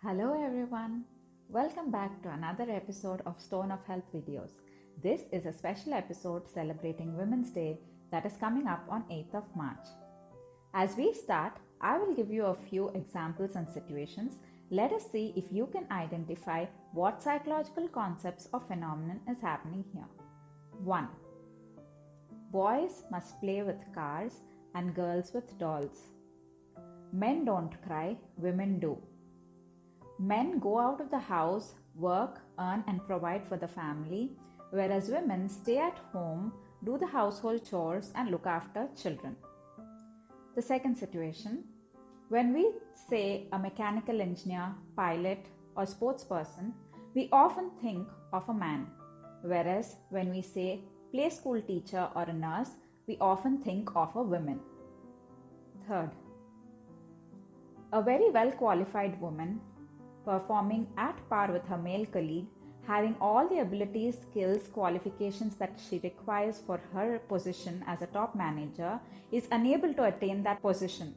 Hello everyone. Welcome back to another episode of Stone of Health videos. This is a special episode celebrating Women's Day that is coming up on 8th of March. As we start, I will give you a few examples and situations. Let us see if you can identify what psychological concepts or phenomenon is happening here. 1. Boys must play with cars and girls with dolls. Men don't cry, women do. Men go out of the house, work, earn and provide for the family, whereas women stay at home, do the household chores and look after children. The second situation, when we say a mechanical engineer, pilot or sports person, we often think of a man, whereas when we say play school teacher or a nurse, we often think of a woman. Third, a very well qualified woman performing at par with her male colleague, having all the abilities, skills, qualifications that she requires for her position as a top manager, is unable to attain that position.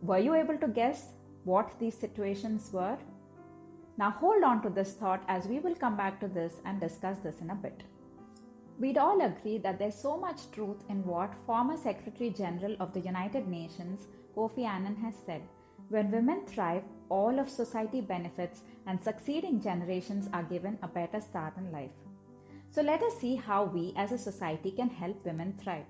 Were you able to guess what these situations were? Now hold on to this thought as we will come back to this and discuss this in a bit. We'd all agree that there's so much truth in what former Secretary General of the United Nations, Kofi Annan, has said. When women thrive, all of society benefits and succeeding generations are given a better start in life. So let us see how we as a society can help women thrive.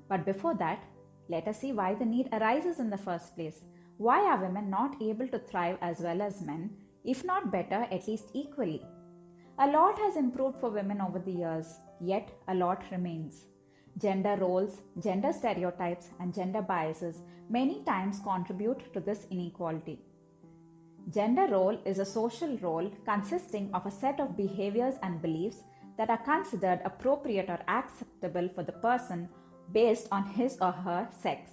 But before that, let us see why the need arises in the first place. Why are women not able to thrive as well as men, if not better, at least equally? A lot has improved for women over the years, yet a lot remains. Gender roles, gender stereotypes, and gender biases many times contribute to this inequality. Gender role is a social role consisting of a set of behaviors and beliefs that are considered appropriate or acceptable for the person based on his or her sex.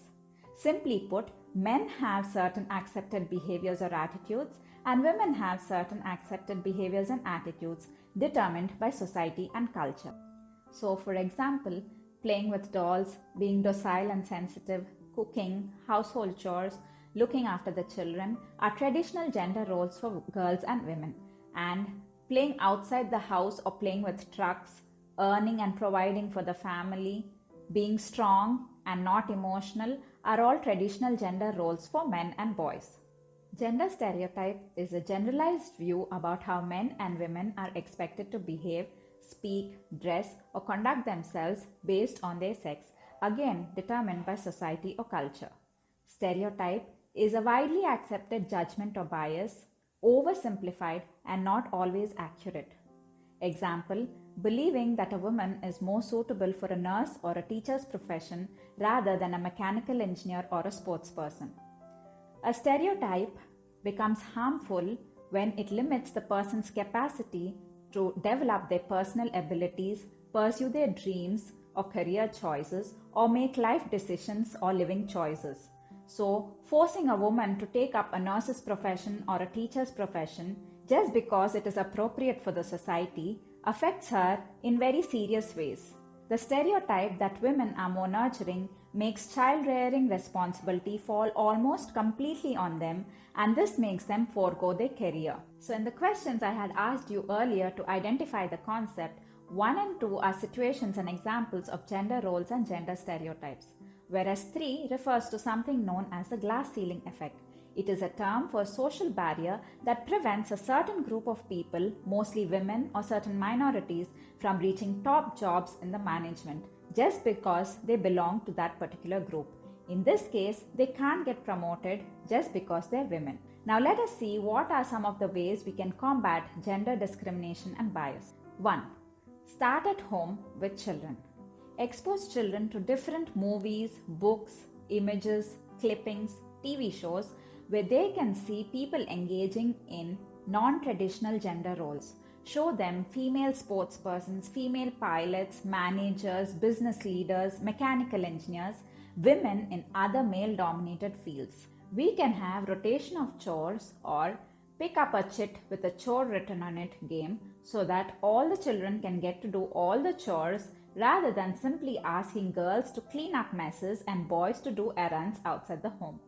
Simply put, men have certain accepted behaviors or attitudes, and women have certain accepted behaviors and attitudes determined by society and culture. So, for example, playing with dolls, being docile and sensitive, cooking, household chores, looking after the children are traditional gender roles for girls and women. And playing outside the house or playing with trucks, earning and providing for the family, being strong and not emotional are all traditional gender roles for men and boys. Gender stereotype is a generalized view about how men and women are expected to behave, speak, dress, or conduct themselves based on their sex, again determined by society or culture. Stereotype is a widely accepted judgment or bias, oversimplified and not always accurate. Example, believing that a woman is more suitable for a nurse or a teacher's profession rather than a mechanical engineer or a sports person. A stereotype becomes harmful when it limits the person's capacity to develop their personal abilities, pursue their dreams or career choices, or make life decisions or living choices. So, forcing a woman to take up a nurse's profession or a teacher's profession just because it is appropriate for the society affects her in very serious ways. The stereotype that women are more nurturing makes child-rearing responsibility fall almost completely on them, and this makes them forego their career. So in the questions I had asked you earlier to identify the concept, 1 and 2 are situations and examples of gender roles and gender stereotypes, whereas 3 refers to something known as the glass ceiling effect. It is a term for a social barrier that prevents a certain group of people, mostly women or certain minorities, from reaching top jobs in the management just because they belong to that particular group. In this case, they can't get promoted just because they're women. Now let us see what are some of the ways we can combat gender discrimination and bias. 1. Start at home with children. Expose children to different movies, books, images, clippings, TV shows where they can see people engaging in non-traditional gender roles. Show them female sportspersons, female pilots, managers, business leaders, mechanical engineers, women in other male-dominated fields. We can have rotation of chores or pick up a chit with a chore written on it game so that all the children can get to do all the chores rather than simply asking girls to clean up messes and boys to do errands outside the home.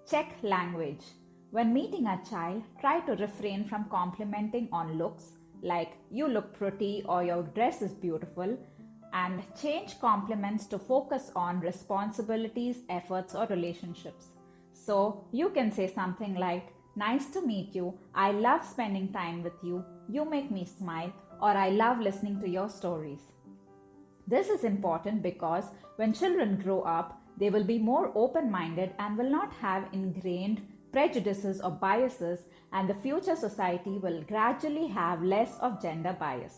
Check language. When meeting a child, try to refrain from complimenting on looks, like you look pretty or your dress is beautiful, and change compliments to focus on responsibilities, efforts, or relationships. So you can say something like, "Nice to meet you, I love spending time with you, you make me smile," or "I love listening to your stories." This is important because when children grow up, they will be more open minded and will not have ingrained prejudices or biases, and the future society will gradually have less of gender bias.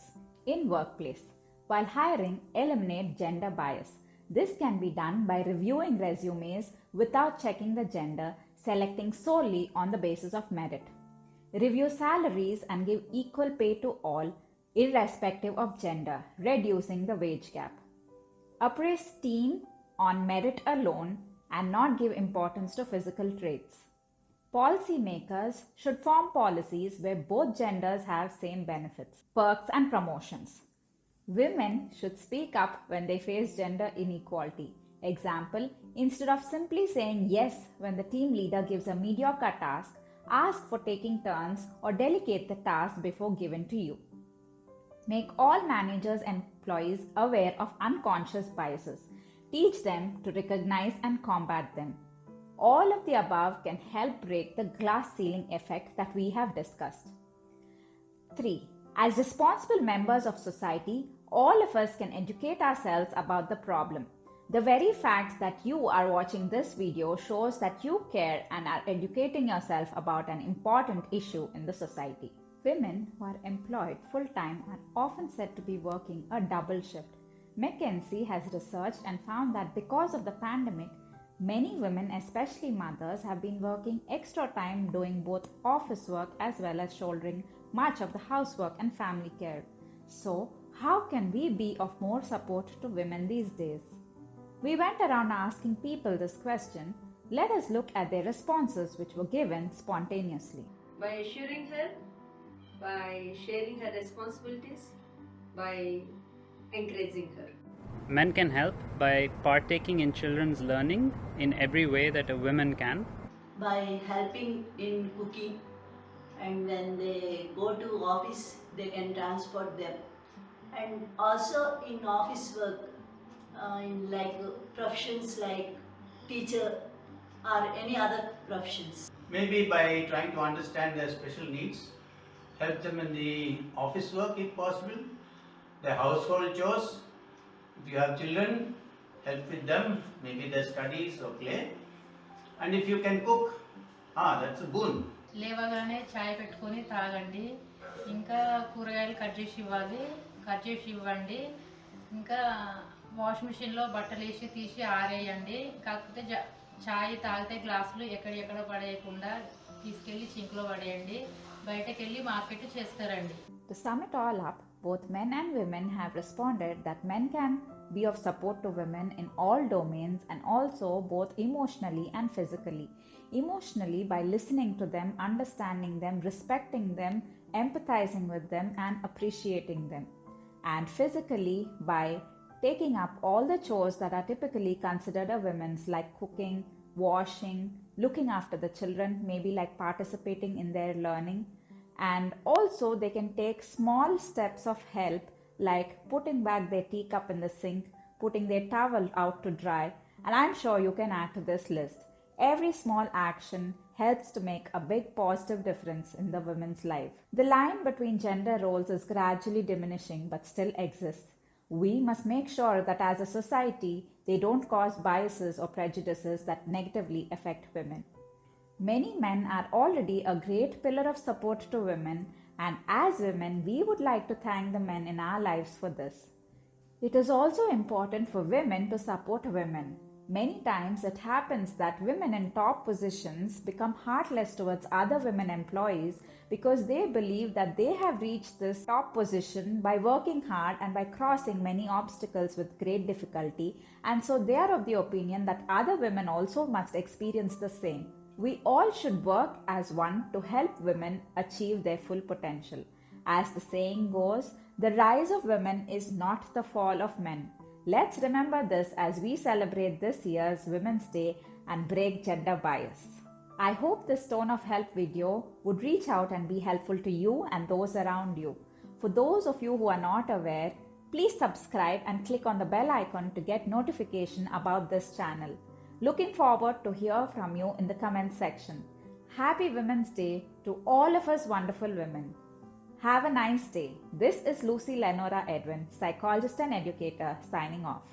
In workplace, while hiring, eliminate gender bias. This can be done by reviewing resumes without checking the gender, selecting solely on the basis of merit. Review salaries and give equal pay to all, irrespective of gender, reducing the wage gap. Appraise team on merit alone and not give importance to physical traits. Policymakers should form policies where both genders have same benefits, perks, and promotions. Women should speak up when they face gender inequality. Example, instead of simply saying yes when the team leader gives a mediocre task, ask for taking turns or delegate the task before given to you. Make all managers and employees aware of unconscious biases. Teach them to recognize and combat them. All of the above can help break the glass ceiling effect that we have discussed. 3. As responsible members of society, all of us can educate ourselves about the problem. The very fact that you are watching this video shows that you care and are educating yourself about an important issue in the society. Women who are employed full-time are often said to be working a double shift. McKinsey has researched and found that because of the pandemic, many women, especially mothers, have been working extra time doing both office work as well as shouldering much of the housework and family care. So, how can we be of more support to women these days? We went around asking people this question. Let us look at their responses, which were given spontaneously. By assuring her, by sharing her responsibilities, by encouraging her. Men can help by partaking in children's learning in every way that a woman can. By helping in cooking, and when they go to office, they can transport them. And also in office work, in professions like teacher or any other professions. Maybe by trying to understand their special needs, help them in the office work if possible, the household chores. If you have children, help with them, maybe their studies or play. And if you can cook, that's a boon. లేవగానే చాయ్ పెట్టుకొని తాగండి, ఇంకా కూరగాయలు cut చేసి ఇవ్వండి, ఇంకా wash మిషన్లో బట్టలు వేసి తీసి ఆరేయండి. కాకపోతే చాయ్ తాగితే గ్లాసులు ఎక్కడెక్కడ పడేయకుండా తీసుకెళ్ళి సింక్లో పడేయండి, బయటకు వెళ్ళి మార్కెట్ చేస్తారండి. To sum it all up, both men and women have responded that men can be of support to women in all domains and also both emotionally and physically. Emotionally, by listening to them, understanding them, respecting them, empathizing with them, and appreciating them. And physically, by taking up all the chores that are typically considered a woman's, like cooking, washing, looking after the children, maybe like participating in their learning. And also they can take small steps of help like putting back their teacup in the sink, putting their towel out to dry, and I'm sure you can add to this list. Every small action helps to make a big positive difference in the women's life. The line between gender roles is gradually diminishing but still exists. We must make sure that as a society, they don't cause biases or prejudices that negatively affect women. Many men are already a great pillar of support to women, and as women, we would like to thank the men in our lives for this. It is also important for women to support women. Many times it happens that women in top positions become heartless towards other women employees because they believe that they have reached this top position by working hard and by crossing many obstacles with great difficulty, and so they are of the opinion that other women also must experience the same. We all should work as one to help women achieve their full potential. As the saying goes, the rise of women is not the fall of men. Let's remember this as we celebrate this year's Women's Day and break gender bias. I hope this tone of help video would reach out and be helpful to you and those around you. For those of you who are not aware, please subscribe and click on the bell icon to get notification about this channel. Looking forward to hear from you in the comment section. Happy Women's Day to all of us wonderful women. Have a nice day. This is Lucy Lenora Edwin, psychologist and educator, signing off.